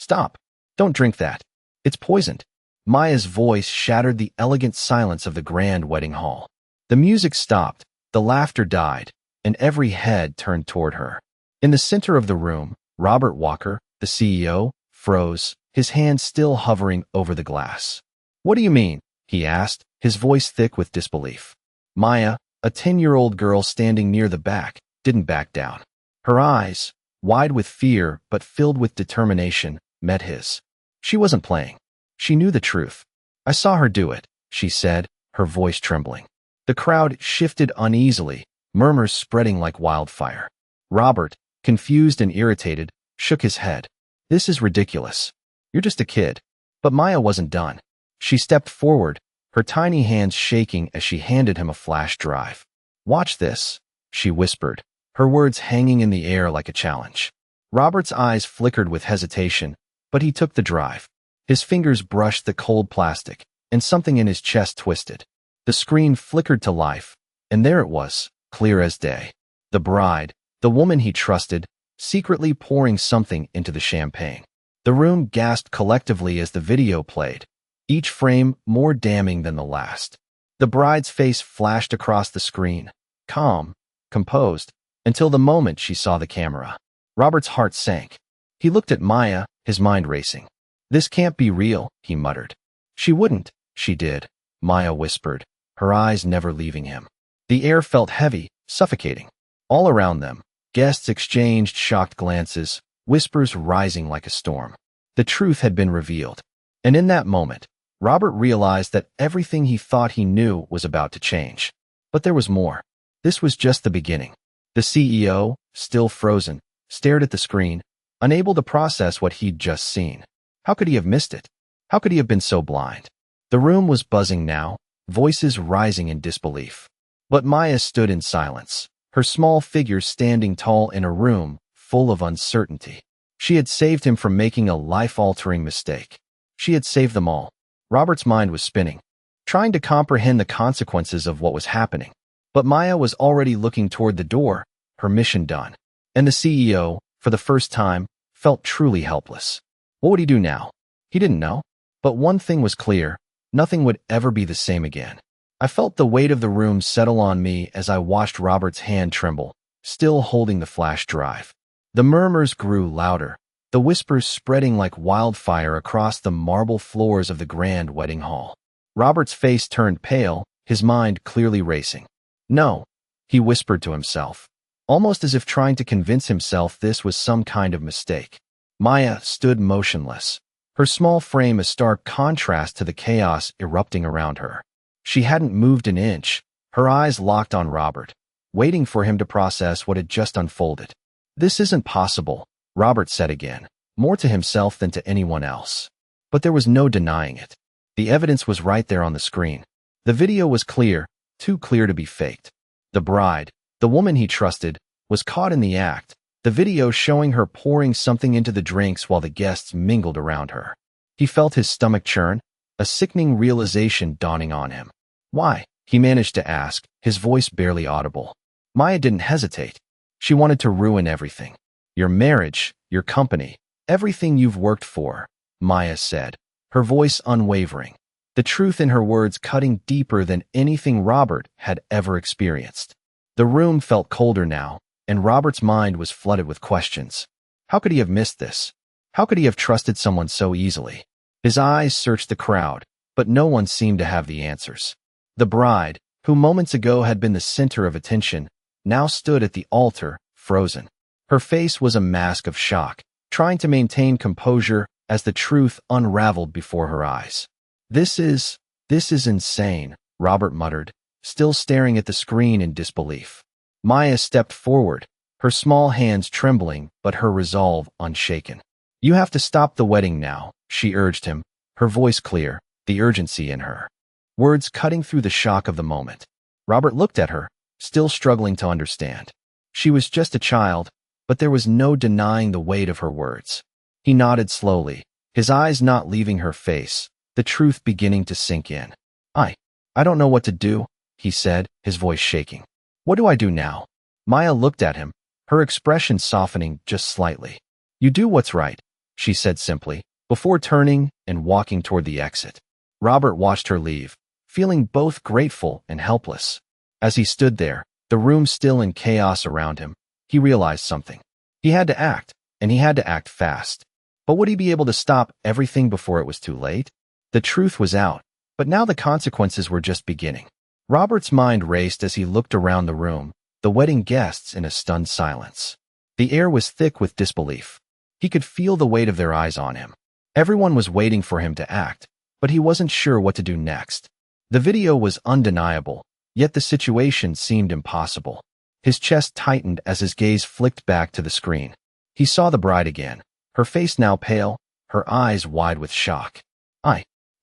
Stop. Don't drink that. It's poisoned. Maya's voice shattered the elegant silence of the grand wedding hall. The music stopped, the laughter died, and every head turned toward her. In the center of the room, Robert Walker, the CEO, froze, his hand still hovering over the glass. "What do you mean?" he asked, his voice thick with disbelief. Maya, a 10-year-old girl standing near the back, didn't back down. Her eyes, wide with fear but filled with determination, met his. She wasn't playing. She knew the truth. "I saw her do it," she said, her voice trembling. The crowd shifted uneasily, murmurs spreading like wildfire. Robert, confused and irritated, shook his head. "This is ridiculous. You're just a kid." But Maya wasn't done. She stepped forward, her tiny hands shaking as she handed him a flash drive. "Watch this," she whispered, her words hanging in the air like a challenge. Robert's eyes flickered with hesitation, but he took the drive. His fingers brushed the cold plastic, and something in his chest twisted. The screen flickered to life, and there it was, clear as day. The bride, the woman he trusted, secretly pouring something into the champagne. The room gasped collectively as the video played, each frame more damning than the last. The bride's face flashed across the screen, calm, composed, until the moment she saw the camera. Robert's heart sank. He looked at Maya, his mind racing. "This can't be real," he muttered. "She wouldn't." "She did," Maya whispered, her eyes never leaving him. The air felt heavy, suffocating. All around them, guests exchanged shocked glances, whispers rising like a storm. The truth had been revealed. And in that moment, Robert realized that everything he thought he knew was about to change. But there was more. This was just the beginning. The CEO, still frozen, stared at the screen, unable to process what he'd just seen. How could he have missed it? How could he have been so blind? The room was buzzing now, voices rising in disbelief. But Maya stood in silence, her small figure standing tall in a room full of uncertainty. She had saved him from making a life-altering mistake. She had saved them all. Robert's mind was spinning, trying to comprehend the consequences of what was happening. But Maya was already looking toward the door, her mission done. And the CEO, for the first time, felt truly helpless. What would he do now? He didn't know. But one thing was clear, nothing would ever be the same again. I felt the weight of the room settle on me as I watched Robert's hand tremble, still holding the flash drive. The murmurs grew louder, the whispers spreading like wildfire across the marble floors of the grand wedding hall. Robert's face turned pale, his mind clearly racing. "No," he whispered to himself, almost as if trying to convince himself this was some kind of mistake. Maya stood motionless, her small frame a stark contrast to the chaos erupting around her. She hadn't moved an inch, her eyes locked on Robert, waiting for him to process what had just unfolded. "This isn't possible," Robert said again, more to himself than to anyone else. But there was no denying it. The evidence was right there on the screen. The video was clear, too clear to be faked. The bride, the woman he trusted, was caught in the act, the video showing her pouring something into the drinks while the guests mingled around her. He felt his stomach churn, a sickening realization dawning on him. "Why?" he managed to ask, his voice barely audible. Maya didn't hesitate. She wanted to ruin everything. "Your marriage, your company, everything you've worked for," Maya said, her voice unwavering, the truth in her words cutting deeper than anything Robert had ever experienced. The room felt colder now, and Robert's mind was flooded with questions. How could he have missed this? How could he have trusted someone so easily? His eyes searched the crowd, but no one seemed to have the answers. The bride, who moments ago had been the center of attention, now stood at the altar, frozen. Her face was a mask of shock, trying to maintain composure as the truth unraveled before her eyes. This is insane," Robert muttered, still staring at the screen in disbelief. Maya stepped forward, her small hands trembling but her resolve unshaken. "You have to stop the wedding now," she urged him, her voice clear, the urgency in her words cutting through the shock of the moment. Robert looked at her, still struggling to understand. She was just a child, but there was no denying the weight of her words. He nodded slowly, his eyes not leaving her face, the truth beginning to sink in. I don't know what to do," he said, his voice shaking. "What do I do now?" Maya looked at him, her expression softening just slightly. "You do what's right. she said simply, before turning and walking toward the exit. Robert watched her leave, feeling both grateful and helpless. As he stood there, the room still in chaos around him, he realized something. He had to act, and he had to act fast. But would he be able to stop everything before it was too late? The truth was out, but now the consequences were just beginning. Robert's mind raced as he looked around the room, the wedding guests in a stunned silence. The air was thick with disbelief. He could feel the weight of their eyes on him. Everyone was waiting for him to act, but he wasn't sure what to do next. The video was undeniable, yet the situation seemed impossible. His chest tightened as his gaze flicked back to the screen. He saw the bride again, her face now pale, her eyes wide with shock.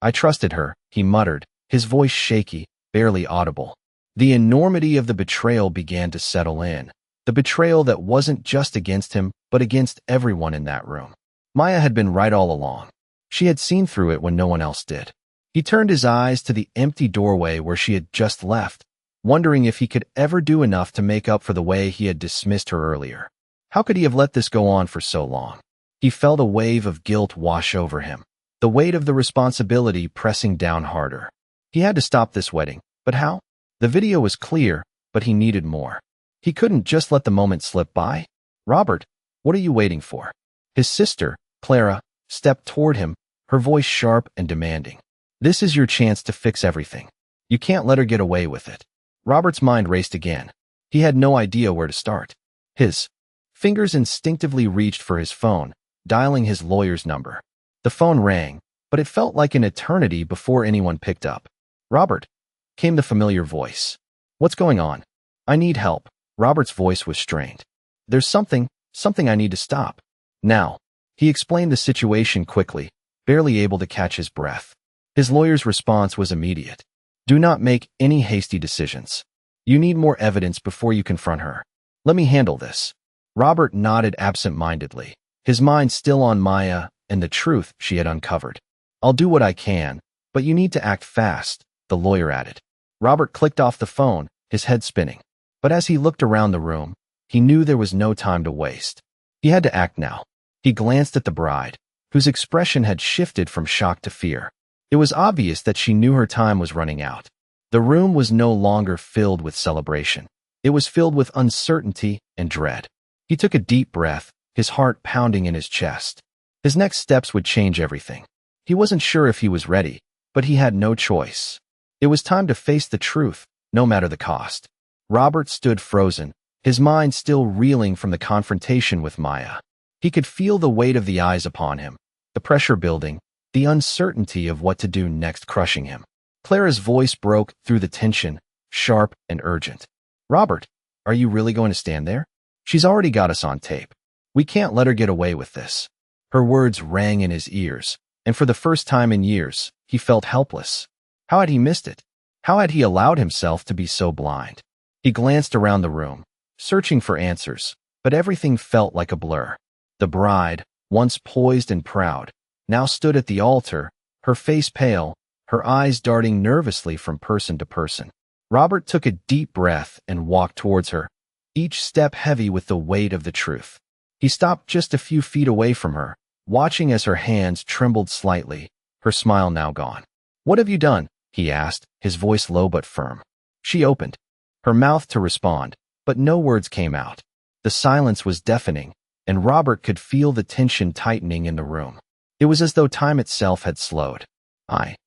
I trusted her, he muttered, his voice shaky, barely audible. The enormity of the betrayal began to settle in. The betrayal that wasn't just against him, but against everyone in that room. Maya had been right all along. She had seen through it when no one else did. He turned his eyes to the empty doorway where she had just left, wondering if he could ever do enough to make up for the way he had dismissed her earlier. How could he have let this go on for so long? He felt a wave of guilt wash over him, the weight of the responsibility pressing down harder. He had to stop this wedding, but how? The video was clear, but he needed more. He couldn't just let the moment slip by. Robert, what are you waiting for? His sister, Clara, stepped toward him, her voice sharp and demanding. This is your chance to fix everything. You can't let her get away with it. Robert's mind raced again. He had no idea where to start. His fingers instinctively reached for his phone, dialing his lawyer's number. The phone rang, but it felt like an eternity before anyone picked up. Robert, came the familiar voice. What's going on? I need help. Robert's voice was strained. There's something I need to stop. Now. He explained the situation quickly, barely able to catch his breath. His lawyer's response was immediate. Do not make any hasty decisions. You need more evidence before you confront her. Let me handle this. Robert nodded absent-mindedly, his mind still on Maya and the truth she had uncovered. I'll do what I can, but you need to act fast, the lawyer added. Robert clicked off the phone, his head spinning. But as he looked around the room, he knew there was no time to waste. He had to act now. He glanced at the bride, whose expression had shifted from shock to fear. It was obvious that she knew her time was running out. The room was no longer filled with celebration. It was filled with uncertainty and dread. He took a deep breath, his heart pounding in his chest. His next steps would change everything. He wasn't sure if he was ready, but he had no choice. It was time to face the truth, no matter the cost. Robert stood frozen, his mind still reeling from the confrontation with Maya. He could feel the weight of the eyes upon him, the pressure building, the uncertainty of what to do next crushing him. Clara's voice broke through the tension, sharp and urgent. Robert, are you really going to stand there? She's already got us on tape. We can't let her get away with this. Her words rang in his ears, and for the first time in years, he felt helpless. How had he missed it? How had he allowed himself to be so blind? He glanced around the room, searching for answers, but everything felt like a blur. The bride, once poised and proud, now stood at the altar, her face pale, her eyes darting nervously from person to person. Robert took a deep breath and walked towards her, each step heavy with the weight of the truth. He stopped just a few feet away from her, watching as her hands trembled slightly, her smile now gone. What have you done? He asked, his voice low but firm. She opened her mouth to respond, but no words came out. The silence was deafening, and Robert could feel the tension tightening in the room. It was as though time itself had slowed.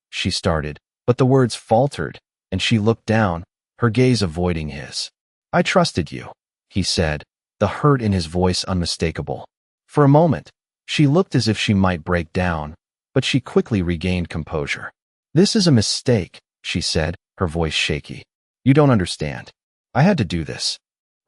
She started, but the words faltered, and she looked down, her gaze avoiding his. I trusted you, he said, the hurt in his voice unmistakable. For a moment, she looked as if she might break down, but she quickly regained composure. This is a mistake, she said, her voice shaky. You don't understand. I had to do this.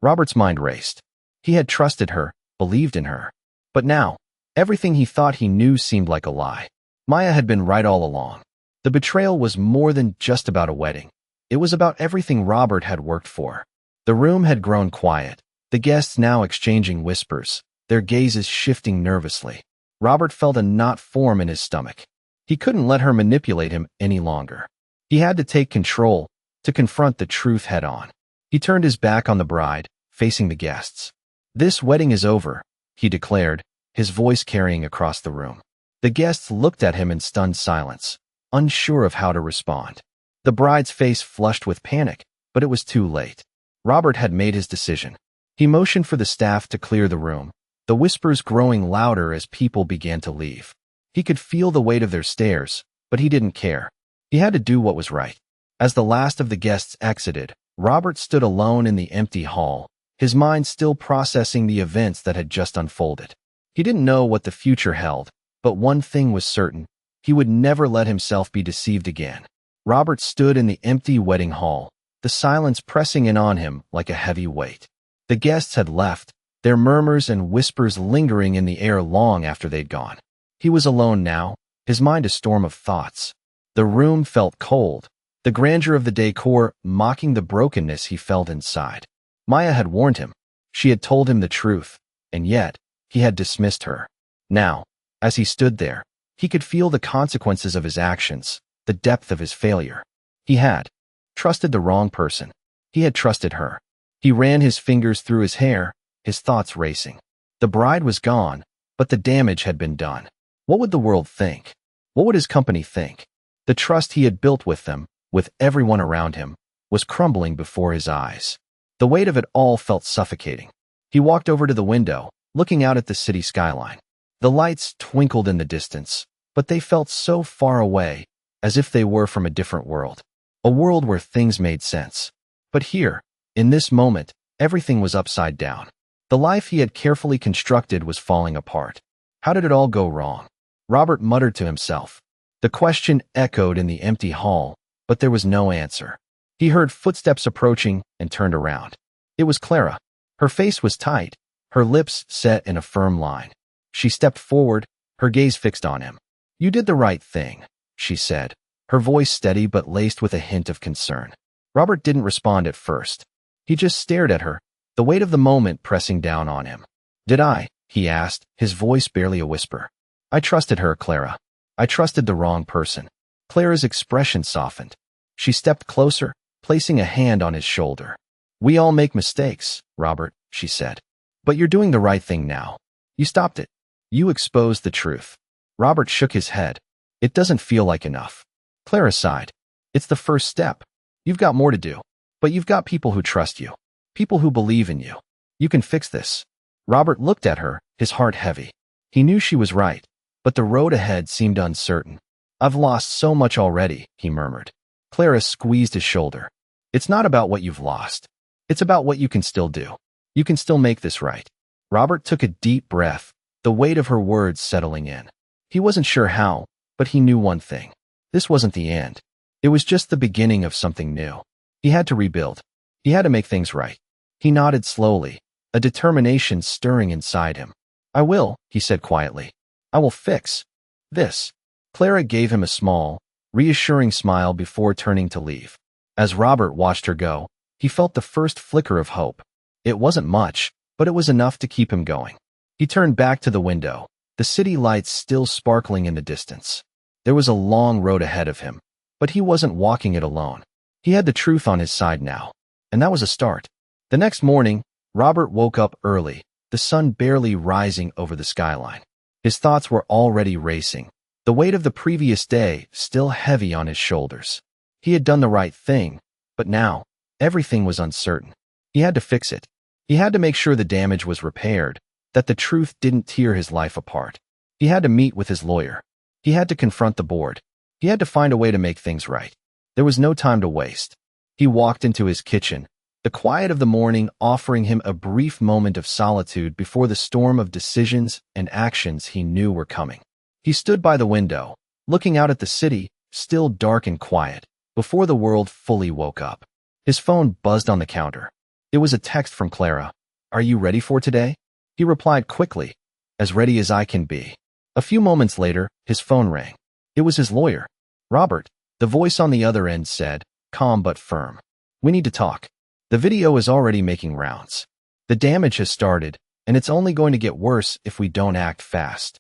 Robert's mind raced. He had trusted her, believed in her. But now, everything he thought he knew seemed like a lie. Maya had been right all along. The betrayal was more than just about a wedding. It was about everything Robert had worked for. The room had grown quiet, the guests now exchanging whispers, their gazes shifting nervously. Robert felt a knot form in his stomach. He couldn't let her manipulate him any longer. He had to take control, to confront the truth head-on. He turned his back on the bride, facing the guests. This wedding is over, he declared, his voice carrying across the room. The guests looked at him in stunned silence, unsure of how to respond. The bride's face flushed with panic, but it was too late. Robert had made his decision. He motioned for the staff to clear the room, the whispers growing louder as people began to leave. He could feel the weight of their stares, but he didn't care. He had to do what was right. As the last of the guests exited, Robert stood alone in the empty hall, his mind still processing the events that had just unfolded. He didn't know what the future held, but one thing was certain: he would never let himself be deceived again. Robert stood in the empty wedding hall, the silence pressing in on him like a heavy weight. The guests had left, their murmurs and whispers lingering in the air long after they'd gone. He was alone now, his mind a storm of thoughts. The room felt cold, the grandeur of the decor mocking the brokenness he felt inside. Maya had warned him. She had told him the truth, and yet he had dismissed her. Now, as he stood there, he could feel the consequences of his actions, the depth of his failure. He had trusted the wrong person. He had trusted her. He ran his fingers through his hair, his thoughts racing. The bride was gone, but the damage had been done. What would the world think? What would his company think? The trust he had built with them, with everyone around him, was crumbling before his eyes. The weight of it all felt suffocating. He walked over to the window, looking out at the city skyline. The lights twinkled in the distance, but they felt so far away, as if they were from a different world. A world where things made sense. But here, in this moment, everything was upside down. The life he had carefully constructed was falling apart. How did it all go wrong? Robert muttered to himself. The question echoed in the empty hall, but there was no answer. He heard footsteps approaching and turned around. It was Clara. Her face was tight, her lips set in a firm line. She stepped forward, her gaze fixed on him. "You did the right thing," she said, her voice steady but laced with a hint of concern. Robert didn't respond at first. He just stared at her, the weight of the moment pressing down on him. "Did I?" he asked, his voice barely a whisper. "I trusted her, Clara. I trusted the wrong person." Clara's expression softened. She stepped closer, placing a hand on his shoulder. "We all make mistakes, Robert," she said. "But you're doing the right thing now. You stopped it. You exposed the truth." Robert shook his head. "It doesn't feel like enough." Clara sighed. "It's the first step. You've got more to do. But you've got people who trust you. People who believe in you. You can fix this." Robert looked at her, his heart heavy. He knew she was right, but the road ahead seemed uncertain. "I've lost so much already," he murmured. Clara squeezed his shoulder. "It's not about what you've lost. It's about what you can still do. You can still make this right." Robert took a deep breath, the weight of her words settling in. He wasn't sure how, but he knew one thing. This wasn't the end. It was just the beginning of something new. He had to rebuild. He had to make things right. He nodded slowly, a determination stirring inside him. "I will," he said quietly. "I will fix this." Clara gave him a small, reassuring smile before turning to leave. As Robert watched her go, he felt the first flicker of hope. It wasn't much, but it was enough to keep him going. He turned back to the window, the city lights still sparkling in the distance. There was a long road ahead of him, but he wasn't walking it alone. He had the truth on his side now, and that was a start. The next morning, Robert woke up early, the sun barely rising over the skyline. His thoughts were already racing, the weight of the previous day still heavy on his shoulders. He had done the right thing, but now, everything was uncertain. He had to fix it. He had to make sure the damage was repaired, that the truth didn't tear his life apart. He had to meet with his lawyer. He had to confront the board. He had to find a way to make things right. There was no time to waste. He walked into his kitchen, the quiet of the morning offering him a brief moment of solitude before the storm of decisions and actions he knew were coming. He stood by the window, looking out at the city, still dark and quiet, before the world fully woke up. His phone buzzed on the counter. It was a text from Clara. "Are you ready for today?" He replied quickly, "As ready as I can be." A few moments later, his phone rang. It was his lawyer. "Robert," the voice on the other end said, calm but firm. "We need to talk. The video is already making rounds. The damage has started, and it's only going to get worse if we don't act fast."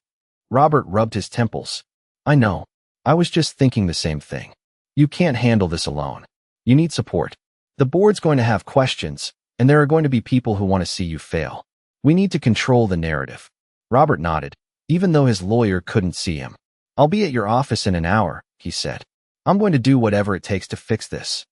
Robert rubbed his temples. "I know. I was just thinking the same thing. You can't handle this alone. You need support. The board's going to have questions, and there are going to be people who want to see you fail. We need to control the narrative." Robert nodded, even though his lawyer couldn't see him. "I'll be at your office in an hour," he said. "I'm going to do whatever it takes to fix this."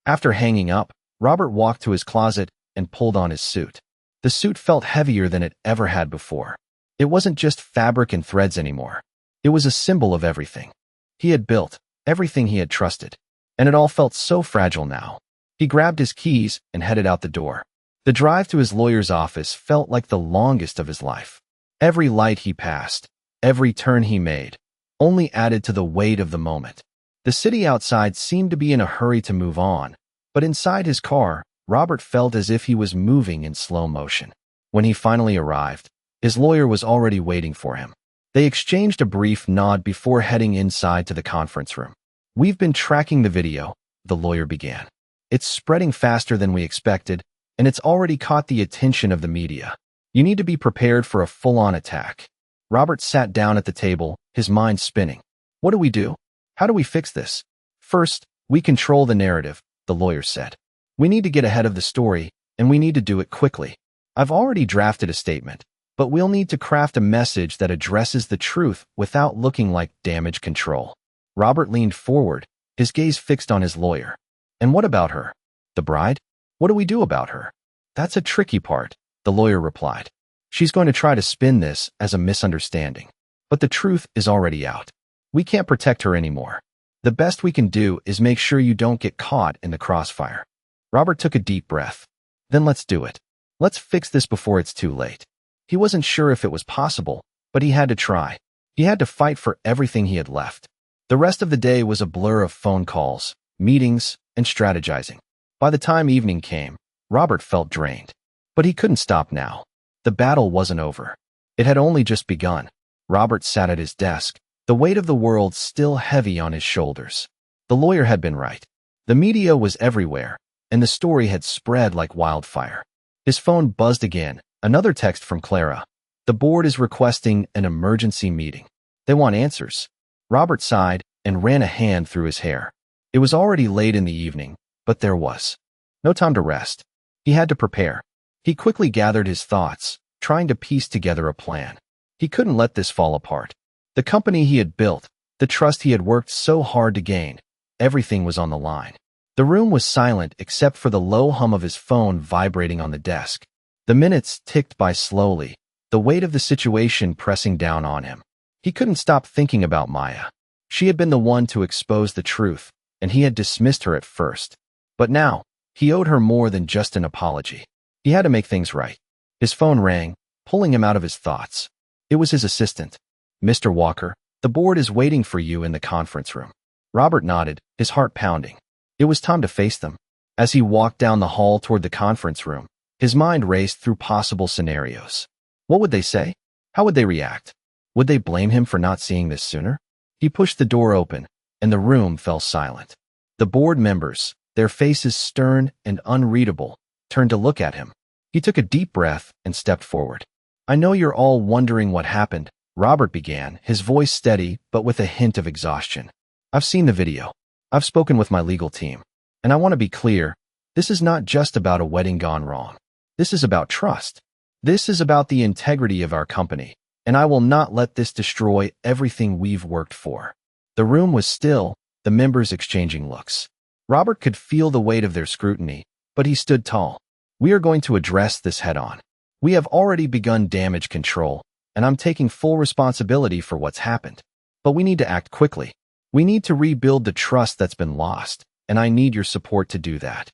After hanging up, Robert walked to his closet and pulled on his suit. The suit felt heavier than it ever had before. It wasn't just fabric and threads anymore. It was a symbol of everything he had built, everything he had trusted. And it all felt so fragile now. He grabbed his keys and headed out the door. The drive to his lawyer's office felt like the longest of his life. Every light he passed, every turn he made, only added to the weight of the moment. The city outside seemed to be in a hurry to move on, but inside his car, Robert felt as if he was moving in slow motion. When he finally arrived, his lawyer was already waiting for him. They exchanged a brief nod before heading inside to the conference room. "We've been tracking the video," the lawyer began. "It's spreading faster than we expected, and it's already caught the attention of the media. You need to be prepared for a full-on attack." Robert sat down at the table, his mind spinning. "What do we do? How do we fix this?" "First, we control the narrative," the lawyer said. "We need to get ahead of the story, and we need to do it quickly. I've already drafted a statement, but we'll need to craft a message that addresses the truth without looking like damage control." Robert leaned forward, his gaze fixed on his lawyer. "And what about her? The bride? What do we do about her?" "That's a tricky part," the lawyer replied. "She's going to try to spin this as a misunderstanding. But the truth is already out. We can't protect her anymore. The best we can do is make sure you don't get caught in the crossfire." Robert took a deep breath. "Then let's do it. Let's fix this before it's too late." He wasn't sure if it was possible, but he had to try. He had to fight for everything he had left. The rest of the day was a blur of phone calls, meetings, and strategizing. By the time evening came, Robert felt drained. But he couldn't stop now. The battle wasn't over. It had only just begun. Robert sat at his desk, the weight of the world still heavy on his shoulders. The lawyer had been right. The media was everywhere, and the story had spread like wildfire. His phone buzzed again, another text from Clara. "The board is requesting an emergency meeting. They want answers." Robert sighed and ran a hand through his hair. It was already late in the evening, but there was no time to rest. He had to prepare. He quickly gathered his thoughts, trying to piece together a plan. He couldn't let this fall apart. The company he had built, the trust he had worked so hard to gain, everything was on the line. The room was silent except for the low hum of his phone vibrating on the desk. The minutes ticked by slowly, the weight of the situation pressing down on him. He couldn't stop thinking about Maya. She had been the one to expose the truth, and he had dismissed her at first. But now, he owed her more than just an apology. He had to make things right. His phone rang, pulling him out of his thoughts. It was his assistant. "Mr. Walker, the board is waiting for you in the conference room." Robert nodded, his heart pounding. It was time to face them. As he walked down the hall toward the conference room, his mind raced through possible scenarios. What would they say? How would they react? Would they blame him for not seeing this sooner? He pushed the door open, and the room fell silent. The board members, their faces stern and unreadable, turned to look at him. He took a deep breath and stepped forward. "I know you're all wondering what happened," Robert began, his voice steady but with a hint of exhaustion. "I've seen the video. I've spoken with my legal team. And I want to be clear, this is not just about a wedding gone wrong. This is about trust. This is about the integrity of our company, and I will not let this destroy everything we've worked for." The room was still, the members exchanging looks. Robert could feel the weight of their scrutiny, but he stood tall. "We are going to address this head-on. We have already begun damage control, and I'm taking full responsibility for what's happened. But we need to act quickly. We need to rebuild the trust that's been lost, and I need your support to do that."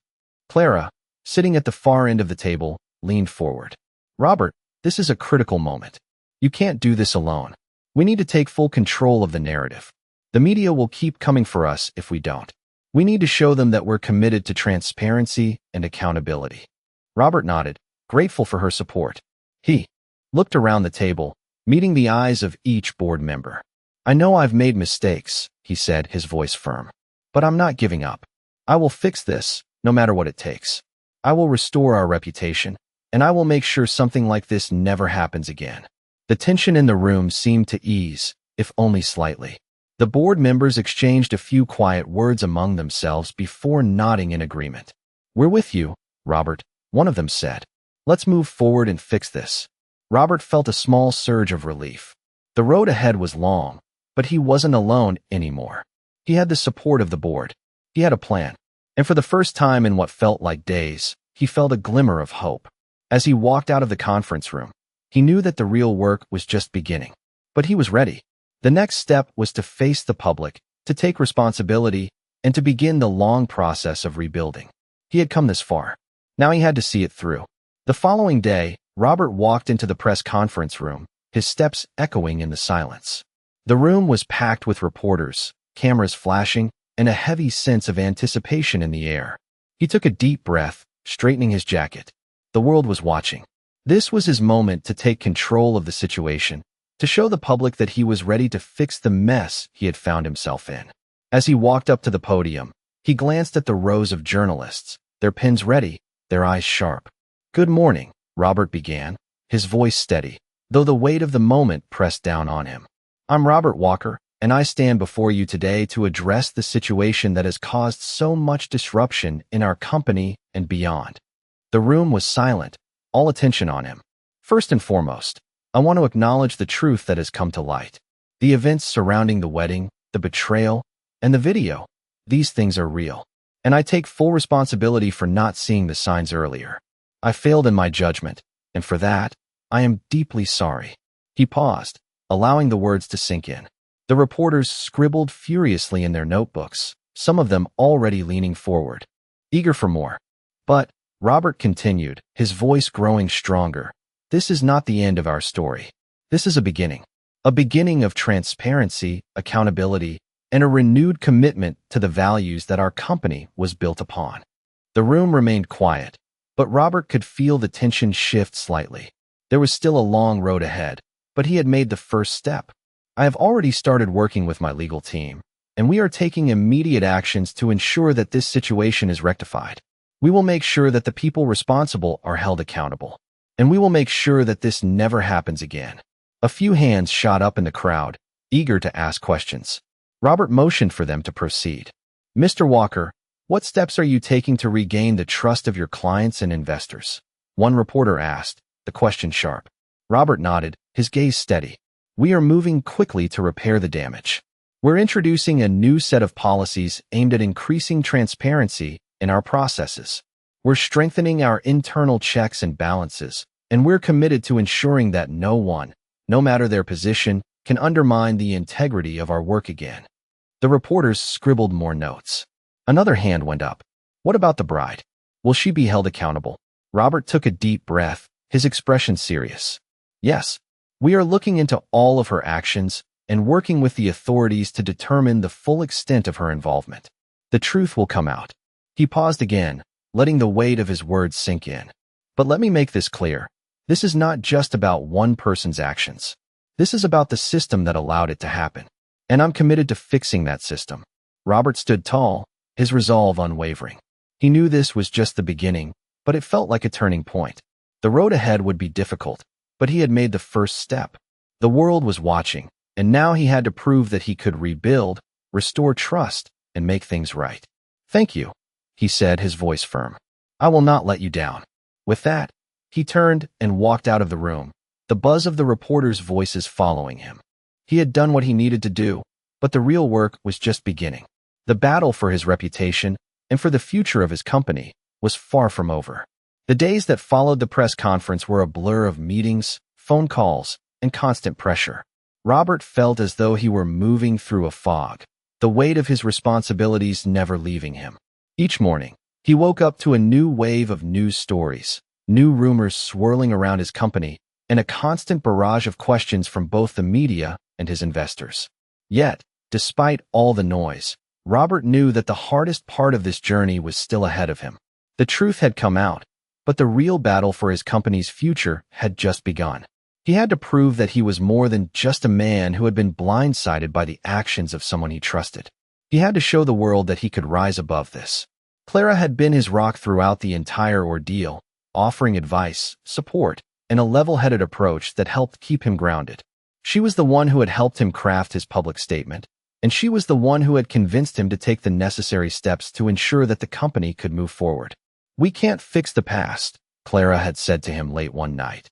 Clara, sitting at the far end of the table, leaned forward. "Robert, this is a critical moment. You can't do this alone. We need to take full control of the narrative. The media will keep coming for us if we don't. We need to show them that we're committed to transparency and accountability." Robert nodded, grateful for her support. He looked around the table, meeting the eyes of each board member. "I know I've made mistakes," he said, his voice firm. "But I'm not giving up. I will fix this, no matter what it takes. I will restore our reputation, and I will make sure something like this never happens again." The tension in the room seemed to ease, if only slightly. The board members exchanged a few quiet words among themselves before nodding in agreement. "We're with you, Robert," one of them said. "Let's move forward and fix this." Robert felt a small surge of relief. The road ahead was long, but he wasn't alone anymore. He had the support of the board. He had a plan. And for the first time in what felt like days, he felt a glimmer of hope. As he walked out of the conference room, he knew that the real work was just beginning. But he was ready. The next step was to face the public, to take responsibility, and to begin the long process of rebuilding. He had come this far. Now he had to see it through. The following day, Robert walked into the press conference room, his steps echoing in the silence. The room was packed with reporters, cameras flashing, and a heavy sense of anticipation in the air. He took a deep breath, straightening his jacket. The world was watching. This was his moment to take control of the situation, to show the public that he was ready to fix the mess he had found himself in. As he walked up to the podium, he glanced at the rows of journalists, their pens ready, their eyes sharp. "Good morning," Robert began, his voice steady, though the weight of the moment pressed down on him. "I'm Robert Walker, and I stand before you today to address the situation that has caused so much disruption in our company and beyond." The room was silent, all attention on him. "First and foremost, I want to acknowledge the truth that has come to light. The events surrounding the wedding, the betrayal, and the video, these things are real. And I take full responsibility for not seeing the signs earlier. I failed in my judgment, and for that, I am deeply sorry." He paused, allowing the words to sink in. The reporters scribbled furiously in their notebooks, some of them already leaning forward, eager for more. "But," Robert continued, his voice growing stronger, "this is not the end of our story. This is a beginning. A beginning of transparency, accountability, and a renewed commitment to the values that our company was built upon." The room remained quiet, but Robert could feel the tension shift slightly. There was still a long road ahead, but he had made the first step. "I have already started working with my legal team, and we are taking immediate actions to ensure that this situation is rectified. We will make sure that the people responsible are held accountable, and we will make sure that this never happens again." A few hands shot up in the crowd, eager to ask questions. Robert motioned for them to proceed. "Mr. Walker, what steps are you taking to regain the trust of your clients and investors?" one reporter asked, the question sharp. Robert nodded, his gaze steady. "We are moving quickly to repair the damage. We're introducing a new set of policies aimed at increasing transparency in our processes. We're strengthening our internal checks and balances, and we're committed to ensuring that no one, no matter their position, can undermine the integrity of our work again." The reporters scribbled more notes. Another hand went up. "What about the bride? Will she be held accountable?" Robert took a deep breath, his expression serious. "Yes, we are looking into all of her actions and working with the authorities to determine the full extent of her involvement. The truth will come out." He paused again, letting the weight of his words sink in. "But let me make this clear. This is not just about one person's actions. This is about the system that allowed it to happen. And I'm committed to fixing that system." Robert stood tall, his resolve unwavering. He knew this was just the beginning, but it felt like a turning point. The road ahead would be difficult, but he had made the first step. The world was watching, and now he had to prove that he could rebuild, restore trust, and make things right. "Thank you," he said, his voice firm. "I will not let you down." With that, he turned and walked out of the room, the buzz of the reporters' voices following him. He had done what he needed to do, but the real work was just beginning. The battle for his reputation and for the future of his company was far from over. The days that followed the press conference were a blur of meetings, phone calls, and constant pressure. Robert felt as though he were moving through a fog, the weight of his responsibilities never leaving him. Each morning, he woke up to a new wave of news stories, new rumors swirling around his company, and a constant barrage of questions from both the media and his investors. Yet, despite all the noise, Robert knew that the hardest part of this journey was still ahead of him. The truth had come out, but the real battle for his company's future had just begun. He had to prove that he was more than just a man who had been blindsided by the actions of someone he trusted. He had to show the world that he could rise above this. Clara had been his rock throughout the entire ordeal, offering advice, support, and a level-headed approach that helped keep him grounded. She was the one who had helped him craft his public statement, and she was the one who had convinced him to take the necessary steps to ensure that the company could move forward. "We can't fix the past," Clara had said to him late one night,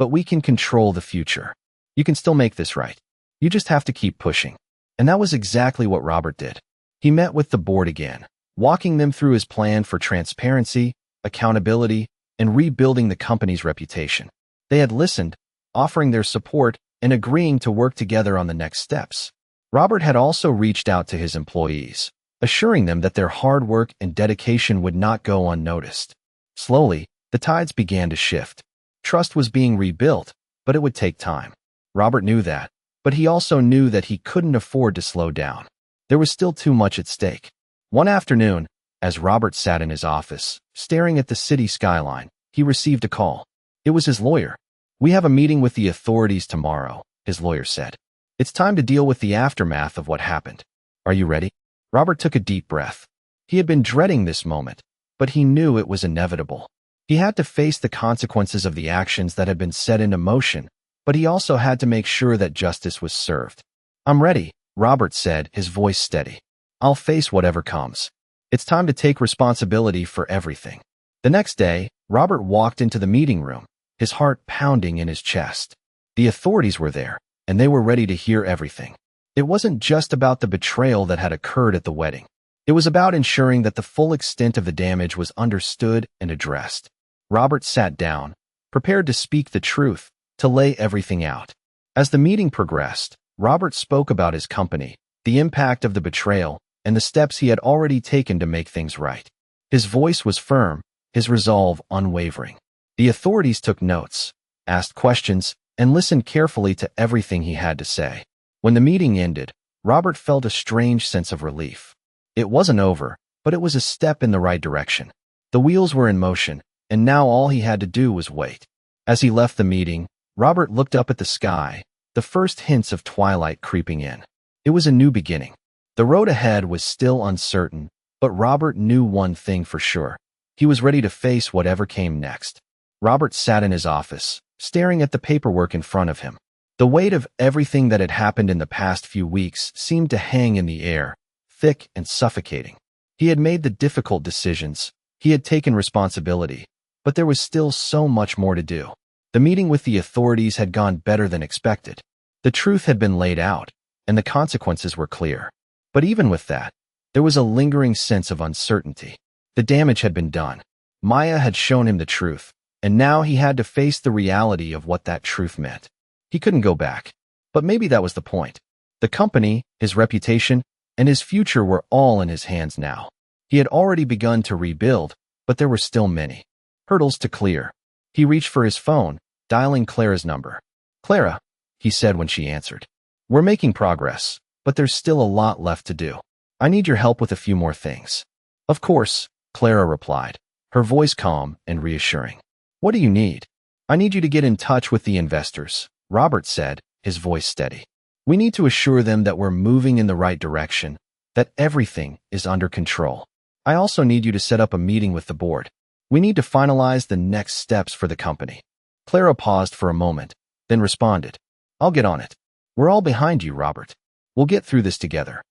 but we can control the future. You can still make this right. You just have to keep pushing." And that was exactly what Robert did. He met with the board again, walking them through his plan for transparency, accountability, and rebuilding the company's reputation. They had listened, offering their support and agreeing to work together on the next steps. Robert had also reached out to his employees, assuring them that their hard work and dedication would not go unnoticed. Slowly, the tides began to shift. Trust was being rebuilt, but it would take time. Robert knew that, but he also knew that he couldn't afford to slow down. There was still too much at stake. One afternoon, as Robert sat in his office, staring at the city skyline, he received a call. It was his lawyer. "We have a meeting with the authorities tomorrow," his lawyer said. "It's time to deal with the aftermath of what happened. Are you ready?" Robert took a deep breath. He had been dreading this moment, but he knew it was inevitable. He had to face the consequences of the actions that had been set into motion, but he also had to make sure that justice was served. "I'm ready," Robert said, his voice steady. "I'll face whatever comes. It's time to take responsibility for everything." The next day, Robert walked into the meeting room, his heart pounding in his chest. The authorities were there, and they were ready to hear everything. It wasn't just about the betrayal that had occurred at the wedding. It was about ensuring that the full extent of the damage was understood and addressed. Robert sat down, prepared to speak the truth, to lay everything out. As the meeting progressed, Robert spoke about his company, the impact of the betrayal, and the steps he had already taken to make things right. His voice was firm, his resolve unwavering. The authorities took notes, asked questions, and listened carefully to everything he had to say. When the meeting ended, Robert felt a strange sense of relief. It wasn't over, but it was a step in the right direction. The wheels were in motion, and now all he had to do was wait. As he left the meeting, Robert looked up at the sky, the first hints of twilight creeping in. It was a new beginning. The road ahead was still uncertain, but Robert knew one thing for sure. He was ready to face whatever came next. Robert sat in his office, staring at the paperwork in front of him. The weight of everything that had happened in the past few weeks seemed to hang in the air, thick and suffocating. He had made the difficult decisions. He had taken responsibility, but there was still so much more to do. The meeting with the authorities had gone better than expected. The truth had been laid out, and the consequences were clear. But even with that, there was a lingering sense of uncertainty. The damage had been done. Maya had shown him the truth, and now he had to face the reality of what that truth meant. He couldn't go back. But maybe that was the point. The company, his reputation, and his future were all in his hands now. He had already begun to rebuild, but there were still many hurdles to clear. He reached for his phone, dialing Clara's number. "Clara," he said when she answered. "We're making progress, but there's still a lot left to do. I need your help with a few more things." "Of course," Clara replied, her voice calm and reassuring. "What do you need?" "I need you to get in touch with the investors," Robert said, his voice steady. "We need to assure them that we're moving in the right direction, that everything is under control. I also need you to set up a meeting with the board. We need to finalize the next steps for the company." Clara paused for a moment, then responded, "I'll get on it. We're all behind you, Robert. We'll get through this together."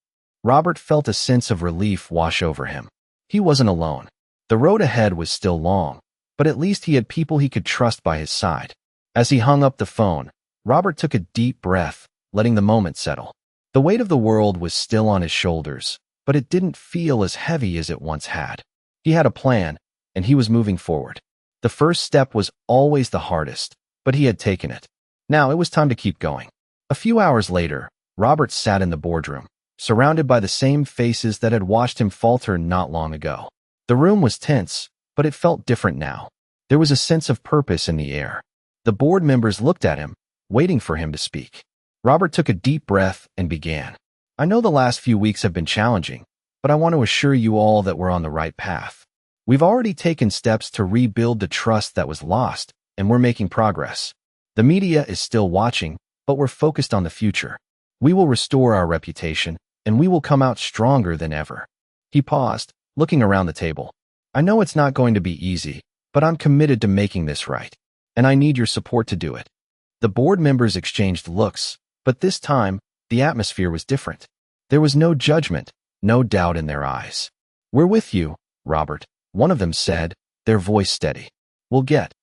Robert felt a sense of relief wash over him. He wasn't alone. The road ahead was still long, but at least he had people he could trust by his side. As he hung up the phone, Robert took a deep breath, letting the moment settle. The weight of the world was still on his shoulders, but it didn't feel as heavy as it once had. He had a plan, and he was moving forward. The first step was always the hardest, but he had taken it. Now it was time to keep going. A few hours later, Robert sat in the boardroom, surrounded by the same faces that had watched him falter not long ago. The room was tense, but it felt different now. There was a sense of purpose in the air. The board members looked at him, waiting for him to speak. Robert took a deep breath and began. "I know the last few weeks have been challenging, but I want to assure you all that we're on the right path. We've already taken steps to rebuild the trust that was lost, and we're making progress. The media is still watching, but we're focused on the future. We will restore our reputation, and we will come out stronger than ever." He paused, looking around the table. "I know it's not going to be easy, but I'm committed to making this right, and I need your support to do it." The board members exchanged looks, but this time, the atmosphere was different. There was no judgment, no doubt in their eyes. "We're with you, Robert," one of them said, their voice steady. "We'll get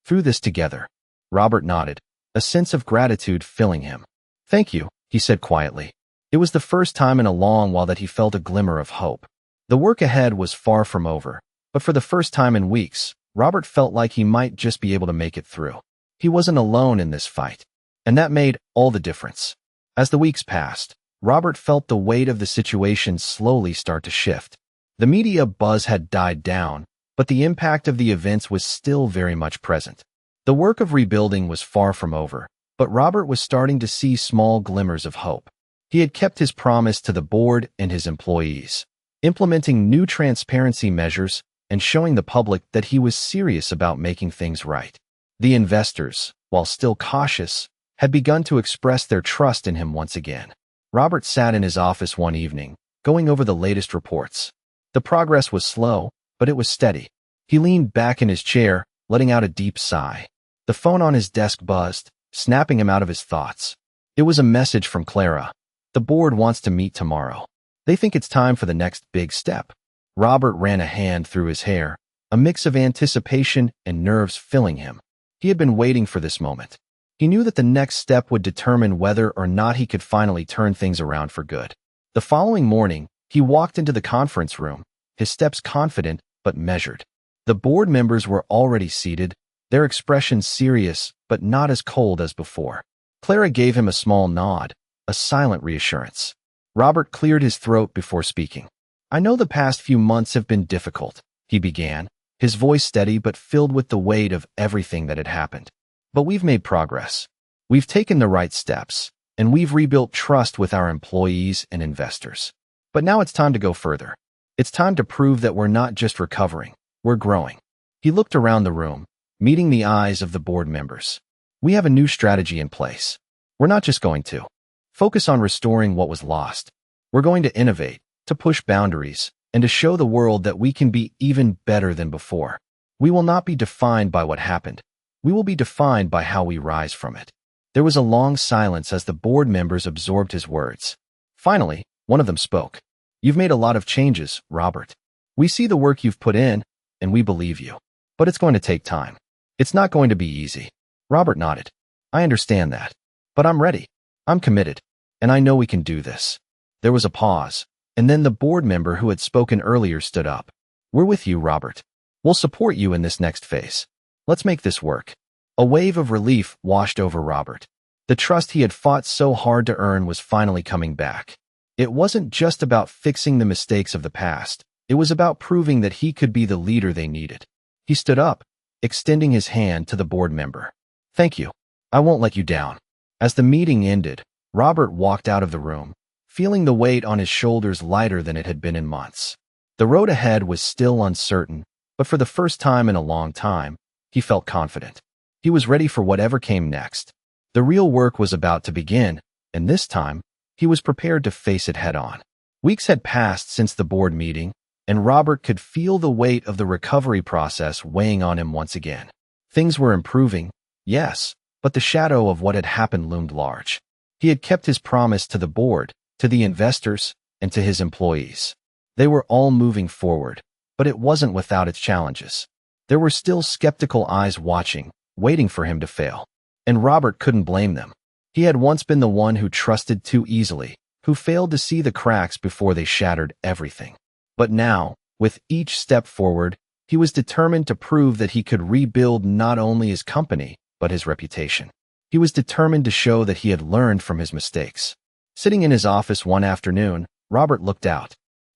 through this together." Robert nodded, a sense of gratitude filling him. Thank you, he said quietly. It was the first time in a long while that he felt a glimmer of hope. The work ahead was far from over, but for the first time in weeks, Robert felt like he might just be able to make it through. He wasn't alone in this fight, and that made all the difference. As the weeks passed, Robert felt the weight of the situation slowly start to shift. The media buzz had died down, but the impact of the events was still very much present. The work of rebuilding was far from over, but Robert was starting to see small glimmers of hope. He had kept his promise to the board and his employees, implementing new transparency measures and showing the public that he was serious about making things right. The investors, while still cautious, had begun to express their trust in him once again. Robert sat in his office one evening, going over the latest reports. The progress was slow, but it was steady. He leaned back in his chair, letting out a deep sigh. The phone on his desk buzzed, snapping him out of his thoughts. It was a message from Clara. The board wants to meet tomorrow. They think it's time for the next big step. Robert ran a hand through his hair, a mix of anticipation and nerves filling him. He had been waiting for this moment. He knew that the next step would determine whether or not he could finally turn things around for good. The following morning, he walked into the conference room, his steps confident but measured. The board members were already seated, their expressions serious but not as cold as before. Clara gave him a small nod, a silent reassurance. Robert cleared his throat before speaking. I know the past few months have been difficult, he began, his voice steady but filled with the weight of everything that had happened. But we've made progress. We've taken the right steps, and we've rebuilt trust with our employees and investors. But now it's time to go further. It's time to prove that we're not just recovering, we're growing. He looked around the room, meeting the eyes of the board members. We have a new strategy in place. We're not just going to focus on restoring what was lost. We're going to innovate, to push boundaries, and to show the world that we can be even better than before. We will not be defined by what happened. We will be defined by how we rise from it. There was a long silence as the board members absorbed his words. Finally, one of them spoke. You've made a lot of changes, Robert. We see the work you've put in, and we believe you. But it's going to take time. It's not going to be easy. Robert nodded. I understand that. But I'm ready. I'm committed. And I know we can do this. There was a pause, and then the board member who had spoken earlier stood up. We're with you, Robert. We'll support you in this next phase. Let's make this work. A wave of relief washed over Robert. The trust he had fought so hard to earn was finally coming back. It wasn't just about fixing the mistakes of the past. It was about proving that he could be the leader they needed. He stood up, extending his hand to the board member. Thank you. I won't let you down. As the meeting ended, Robert walked out of the room, feeling the weight on his shoulders lighter than it had been in months. The road ahead was still uncertain, but for the first time in a long time, he felt confident. He was ready for whatever came next. The real work was about to begin, and this time, he was prepared to face it head-on. Weeks had passed since the board meeting, and Robert could feel the weight of the recovery process weighing on him once again. Things were improving, yes, but the shadow of what had happened loomed large. He had kept his promise to the board, to the investors, and to his employees. They were all moving forward, but it wasn't without its challenges. There were still skeptical eyes watching, waiting for him to fail. And Robert couldn't blame them. He had once been the one who trusted too easily, who failed to see the cracks before they shattered everything. But now, with each step forward, he was determined to prove that he could rebuild not only his company, but his reputation. He was determined to show that he had learned from his mistakes. Sitting in his office one afternoon, Robert looked out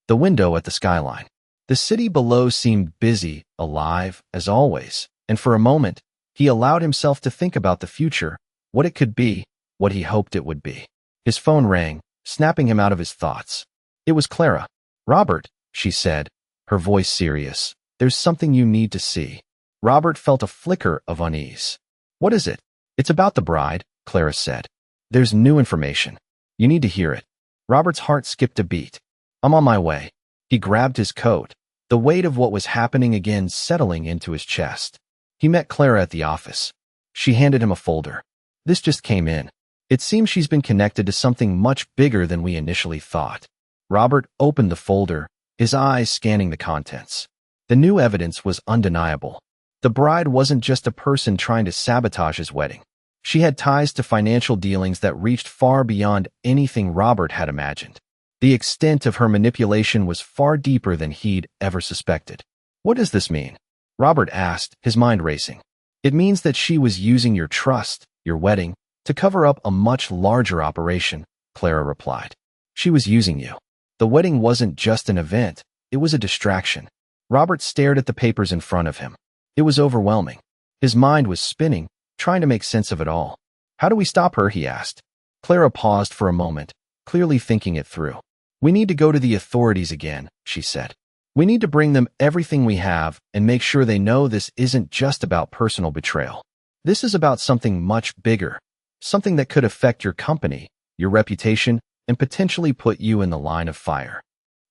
the window at the skyline. The city below seemed busy, alive, as always, and for a moment, he allowed himself to think about the future, what it could be, what he hoped it would be. His phone rang, snapping him out of his thoughts. It was Clara. Robert, she said, her voice serious. There's something you need to see. Robert felt a flicker of unease. What is it? It's about the bride, Clara said. There's new information. You need to hear it. Robert's heart skipped a beat. I'm on my way. He grabbed his coat, the weight of what was happening again settling into his chest. He met Clara at the office. She handed him a folder. This just came in. It seems she's been connected to something much bigger than we initially thought. Robert opened the folder, his eyes scanning the contents. The new evidence was undeniable. The bride wasn't just a person trying to sabotage his wedding. She had ties to financial dealings that reached far beyond anything Robert had imagined. The extent of her manipulation was far deeper than he'd ever suspected. What does this mean? Robert asked, his mind racing. It means that she was using your trust, your wedding, to cover up a much larger operation, Clara replied. She was using you. The wedding wasn't just an event, it was a distraction. Robert stared at the papers in front of him. It was overwhelming. His mind was spinning, trying to make sense of it all. How do we stop her? He asked. Clara paused for a moment, clearly thinking it through. We need to go to the authorities again, she said. We need to bring them everything we have and make sure they know this isn't just about personal betrayal. This is about something much bigger, something that could affect your company, your reputation, and potentially put you in the line of fire.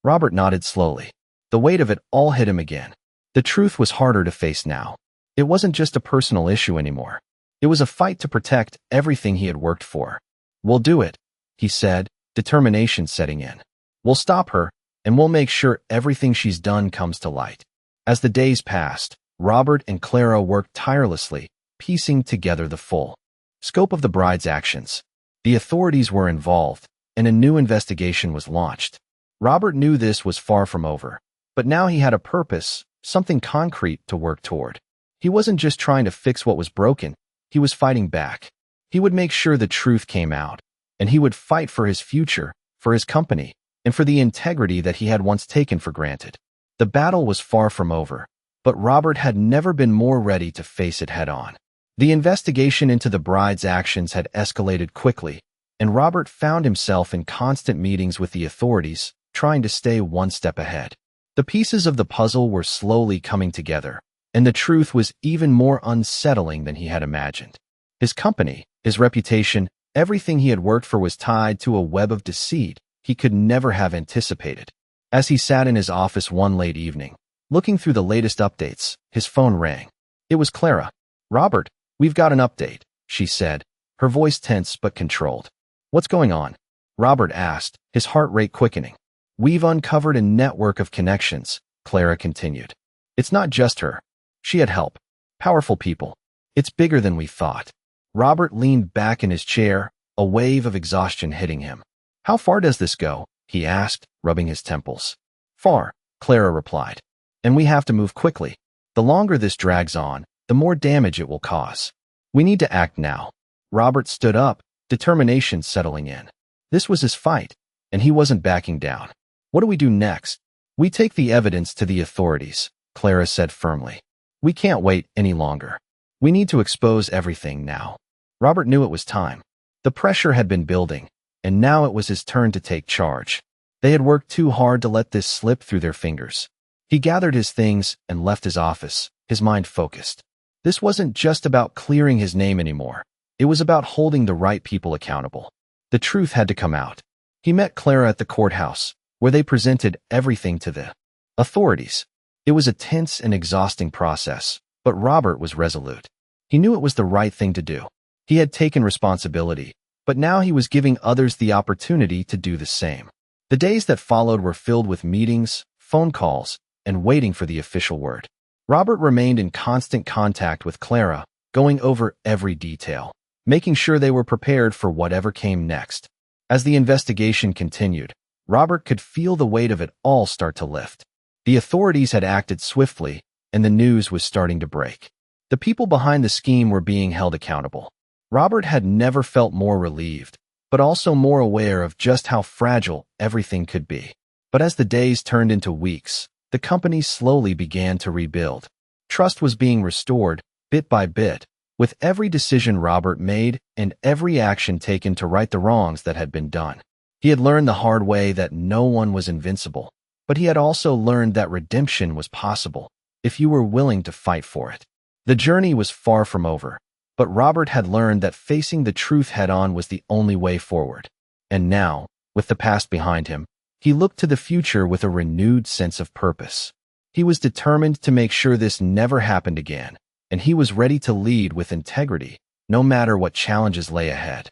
Robert nodded slowly. The weight of it all hit him again. The truth was harder to face now. It wasn't just a personal issue anymore. It was a fight to protect everything he had worked for. We'll do it, he said, determination setting in. We'll stop her, and we'll make sure everything she's done comes to light. As the days passed, Robert and Clara worked tirelessly, piecing together the full scope of the bride's actions. The authorities were involved, and a new investigation was launched. Robert knew this was far from over, but now he had a purpose, something concrete to work toward. He wasn't just trying to fix what was broken, he was fighting back. He would make sure the truth came out, and he would fight for his future, for his company, and for the integrity that he had once taken for granted. The battle was far from over, but Robert had never been more ready to face it head-on. The investigation into the bride's actions had escalated quickly, and Robert found himself in constant meetings with the authorities, trying to stay one step ahead. The pieces of the puzzle were slowly coming together, and the truth was even more unsettling than he had imagined. His company, his reputation, everything he had worked for was tied to a web of deceit he could never have anticipated. As he sat in his office one late evening, looking through the latest updates, his phone rang. It was Clara. Robert, we've got an update, she said, her voice tense but controlled. What's going on? Robert asked, his heart rate quickening. We've uncovered a network of connections, Clara continued. It's not just her. She had help. Powerful people. It's bigger than we thought. Robert leaned back in his chair, a wave of exhaustion hitting him. How far does this go? He asked, rubbing his temples. Far, Clara replied. And we have to move quickly. The longer this drags on, the more damage it will cause. We need to act now. Robert stood up, determination settling in. This was his fight, and he wasn't backing down. What do we do next? We take the evidence to the authorities, Clara said firmly. We can't wait any longer. We need to expose everything now. Robert knew it was time. The pressure had been building, and now it was his turn to take charge. They had worked too hard to let this slip through their fingers. He gathered his things and left his office, his mind focused. This wasn't just about clearing his name anymore. It was about holding the right people accountable. The truth had to come out. He met Clara at the courthouse, where they presented everything to the authorities. It was a tense and exhausting process, but Robert was resolute. He knew it was the right thing to do. He had taken responsibility, but now he was giving others the opportunity to do the same. The days that followed were filled with meetings, phone calls, and waiting for the official word. Robert remained in constant contact with Clara, going over every detail, making sure they were prepared for whatever came next. As the investigation continued, Robert could feel the weight of it all start to lift. The authorities had acted swiftly, and the news was starting to break. The people behind the scheme were being held accountable. Robert had never felt more relieved, but also more aware of just how fragile everything could be. But as the days turned into weeks, the company slowly began to rebuild. Trust was being restored, bit by bit, with every decision Robert made and every action taken to right the wrongs that had been done. He had learned the hard way that no one was invincible, but he had also learned that redemption was possible if you were willing to fight for it. The journey was far from over, but Robert had learned that facing the truth head-on was the only way forward. And now, with the past behind him, he looked to the future with a renewed sense of purpose. He was determined to make sure this never happened again, and he was ready to lead with integrity, no matter what challenges lay ahead.